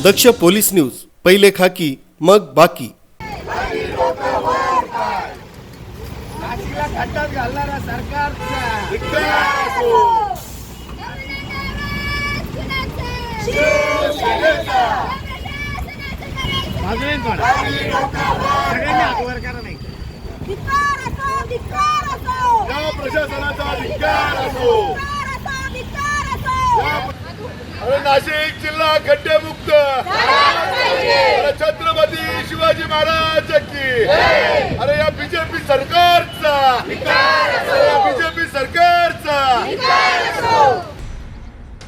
दक्ष police news, पहिले खाकी मग बाकी. नाशिकला खड्ड्यात घालणारा सरकारचा सगळ्यांनी हात वर करा नाही. या प्रशासनाचा धिक्कार असो. अरे नाशिक जिल्हा खड्डेमुक्त. अरे छत्रपती शिवाजी महाराज की. अरे या बीजेपी सरकारचा. बीजेपी सरकारचा.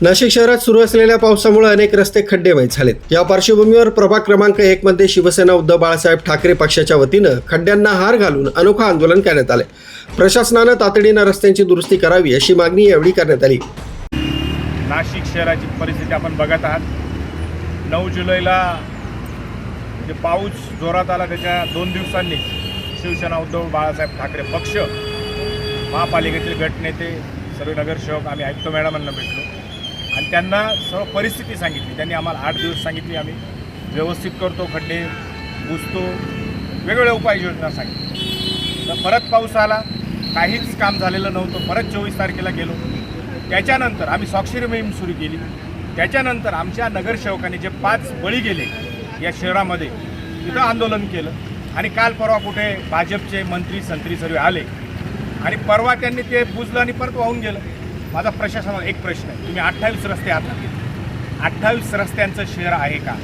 नाशिक शहरात सुरू असलेल्या पावसामुळे अनेक रस्ते खड्डेमय झालेत. या पार्श्वभूमीवर प्रभाग क्रमांक 1 मध्ये शिवसेना उद्धव बाळासाहेब ठाकरे पक्षाच्या वतीनं खड्ड्यांना हार घालून अनोखा आंदोलन करण्यात आले. प्रशासनानं तातडीनं रस्त्यांची दुरुस्ती करावी अशी मागणी यावेळी करण्यात आली. नाशिक शहराची परिस्थिती आपण बघत आहात. 9 जुलैला जे पाऊस जोरात आला त्याच्या 2 दिवसांनी शिवसेना उद्धव बाळासाहेब ठाकरे पक्ष, महापालिकेतील गटनेते, सर्व नगरसेवक आम्ही आयुक्त मॅडमांना भेटलो आणि त्यांना सर्व परिस्थिती सांगितली. त्यांनी आम्हाला 8 दिवस सांगितली, आम्ही व्यवस्थित करतो, खड्डे बुजतो, वेगवेगळ्या उपाययोजना सांगितली. तर परत पाऊस आला, काहीच काम झालेलं नव्हतं. परत 24 तारखेला गेलो. त्याच्यानंतर आम्ही स्वाक्षरी मोहीम सुरू केली. त्याच्यानंतर आमच्या नगरसेवकांनी जे 5 बळी गेले या शहरामध्ये, तिथं आंदोलन केलं. आणि काल परवा कुठे भाजपचे मंत्री संत्री सर्व आले आणि परवा त्यांनी ते बुजलं आणि परत वाहून गेलं. माझा प्रशासनाला एक प्रश्न आहे, तुम्ही 28 रस्ते हातात घेतले, 28 रस्त्यांचं शहर आहे का?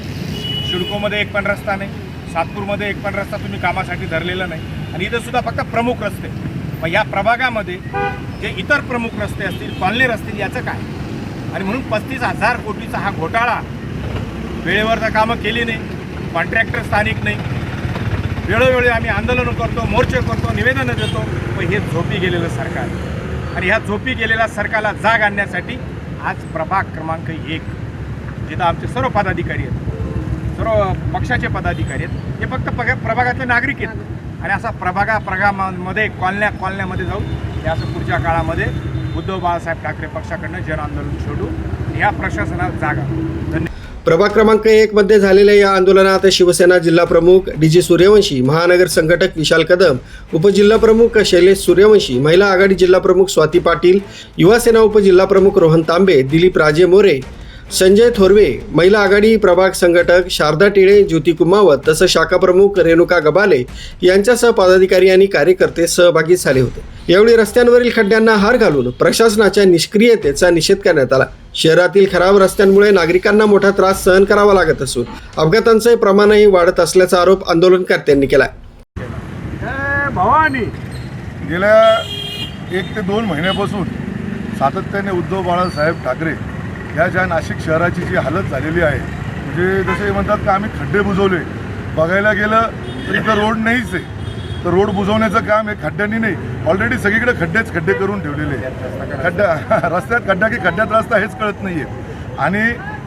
शिडकोमध्ये एक पण रस्ता नाही, सातपूरमध्ये एक पण रस्ता तुम्ही कामासाठी धरलेला नाही आणि इथं सुद्धा फक्त प्रमुख रस्ते. मग या प्रभागामध्ये जे इतर प्रमुख रस्ते असतील, कॉलनी रस्ते, याचं काय? आणि म्हणून 35,000 कोटीचा हा घोटाळा. वेळेवर तर कामं केली नाही, कॉन्ट्रॅक्टर स्थानिक नाही. वेळोवेळी आम्ही आंदोलनं करतो, मोर्चे करतो, निवेदनं देतो, पण हे झोपी गेलेलं सरकार. आणि ह्या झोपी गेलेल्या सरकारला जाग आणण्यासाठी आज प्रभाग क्रमांक 1 जिथं आमचे सर्व पदाधिकारी आहेत, सर्व पक्षाचे पदाधिकारी आहेत, हे फक्त प्रभागातले नागरिक आहेत. आणि असा प्रभागामध्ये कॉलन्यामध्ये जाऊन हे असं पुढच्या काळामध्ये उद्धव बाळासाहेब ठाकरे पक्षाकडनं जन आंदोलन सोडू, या प्रशासनाला जागा. धन्यवाद. प्रभाग क्रमांक 1 मध्ये झालेल्या या आंदोलनात शिवसेना जिल्हा प्रमुख डीजी सूर्यवंशी, महानगर संघटक विशाल कदम, उपजिल्हा प्रमुख शैलेश सूर्यवंशी, महिला आघाडी जिल्हा प्रमुख स्वाती पाटील, युवा सेना उपजिल्हा प्रमुख रोहन तांबे, दिलीप राजे मोरे, संजय थोरवे, महिला आघाडी प्रभाग संघटक शारदा टिळे, ज्योती कुमावत, तसंच शाखा प्रमुख रेणुका गबाले यांच्यासह पदाधिकारी आणि कार्यकर्ते सहभागी झाले होते. यावेळी रस्त्यांवरील खड्ड्यांना हार घालून प्रशासनाच्या निष्क्रियतेचा निषेध करण्यात आला. शहरातील खराब रस्त्यांमुळे नागरिकांना मोठा त्रास सहन करावा लागत असून अपघातांचे प्रमाणही वाढत असल्याचा आरोप आंदोलनकर्त्यांनी केला. भवानी गेल्या 1 ते 2 महिन्यापासून सातत्याने उद्धव बाळासाहेब ठाकरे ह्या ज्या नाशिक शहराची जी हालत झालेली आहे, म्हणजे जसे म्हणतात का आम्ही खड्डे बुजवले, बघायला गेलं तर इथं रोड नाहीच आहे. तर रोड बुजवण्याचं काम हे खड्ड्यांनी नाही, ऑलरेडी सगळीकडे खड्डे करून ठेवलेले आहे. रस्त्यात खड्डा की खड्ड्यात रस्ता हेच कळत नाही आहे. आणि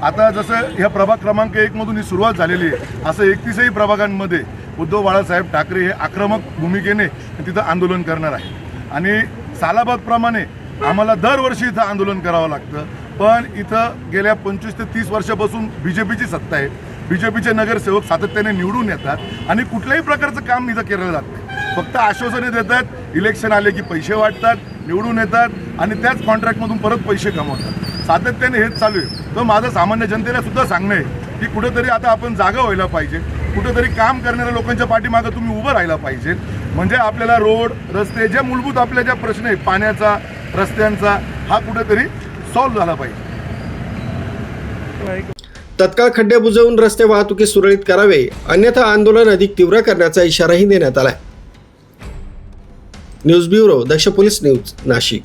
आता जसं ह्या प्रभाग क्रमांक 1 मधून ही सुरुवात झालेली आहे, असं 31ही प्रभागांमध्ये उद्धव बाळासाहेब ठाकरे हे आक्रमक भूमिकेने तिथं आंदोलन करणार आहे. आणि सालाबादप्रमाणे आम्हाला दरवर्षी इथं आंदोलन करावं लागतं. पण इथं गेल्या 25 ते 30 वर्षापासून बीजेपीची सत्ता आहे. बीजेपीचे नगरसेवक सातत्याने निवडून येतात आणि कुठल्याही प्रकारचं काम इथं केलं जात नाही. फक्त आश्वासने देतात, इलेक्शन आले की पैसे वाटतात, निवडून येतात आणि त्याच कॉन्ट्रॅक्टमधून परत पैसे कमवतात. सातत्याने हेच चालू आहे. तर माझं सामान्य जनतेला सुद्धा सांगणं आहे की कुठेतरी आता आपण जागा व्हायला पाहिजे, कुठेतरी काम करणाऱ्या लोकांच्या पाठीमागं तुम्ही उभं राहायला पाहिजे. म्हणजे आपल्याला रोड, रस्ते, ज्या मूलभूत आपल्या ज्या प्रश्न आहे पाण्याचा, रस्त्यांचा, हा कुठेतरी सॉल्व्ह झाला पाहिजे. तत्काळ खड्डे बुजवून रस्ते वाहतुकीस सुरळीत करावे, अन्यथा आंदोलन अधिक तीव्र करण्याचा इशाराही देण्यात आला. न्यूज ब्युरो, दक्ष पोलीस न्यूज, नाशिक.